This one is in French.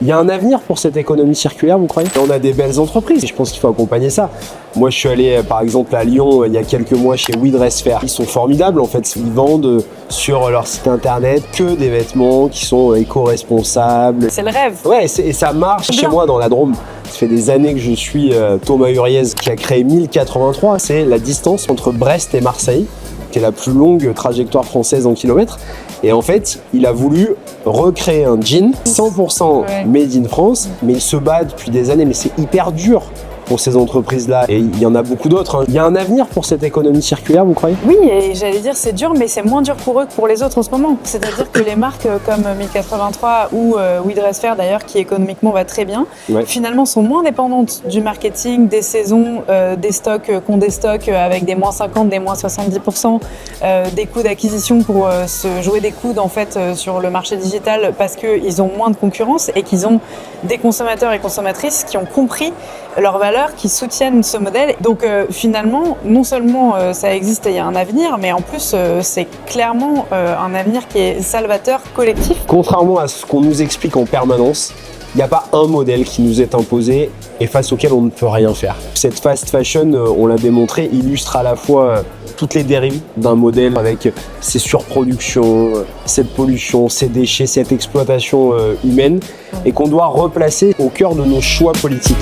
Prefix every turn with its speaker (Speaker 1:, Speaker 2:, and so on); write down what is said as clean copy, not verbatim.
Speaker 1: Il y a un avenir pour cette économie circulaire, vous croyez? On a des belles entreprises et je pense qu'il faut accompagner ça. Moi, je suis allé, par exemple, à Lyon il y a quelques mois chez We Dress Fair. Ils sont formidables, en fait. Ils vendent sur leur site internet que des vêtements qui sont éco-responsables.
Speaker 2: C'est le rêve.
Speaker 1: Ouais, et ça marche. Chez moi, dans la Drôme, ça fait des années que je suis Thomas Huriez, qui a créé 1083. C'est la distance entre Brest et Marseille, qui est la plus longue trajectoire française en kilomètres. Et en fait, il a voulu recréer un jean 100% made in France, mais il se bat depuis des années, mais c'est hyper dur pour ces entreprises-là. Et il y en a beaucoup d'autres. Il y a un avenir pour cette économie circulaire, vous croyez?
Speaker 2: Oui, et j'allais dire c'est dur, mais c'est moins dur pour eux que pour les autres en ce moment. C'est-à-dire que les marques comme 1083 ou We Dress Fair d'ailleurs, qui économiquement va très bien, finalement sont moins dépendantes du marketing, des saisons, des stocks qu'on déstocke avec des moins 50, des moins 70%, des coûts d'acquisition pour se jouer des coudes en fait sur le marché digital parce qu'ils ont moins de concurrence et qu'ils ont des consommateurs et consommatrices qui ont compris leurs valeurs, qui soutiennent ce modèle. Donc finalement, non seulement ça existe et il y a un avenir, mais en plus c'est clairement un avenir qui est salvateur, collectif.
Speaker 1: Contrairement à ce qu'on nous explique en permanence, il n'y a pas un modèle qui nous est imposé et face auquel on ne peut rien faire. Cette fast fashion, on l'a démontré, illustre à la fois toutes les dérives d'un modèle avec ses surproductions, cette pollution, ces déchets, cette exploitation humaine et qu'on doit replacer au cœur de nos choix politiques.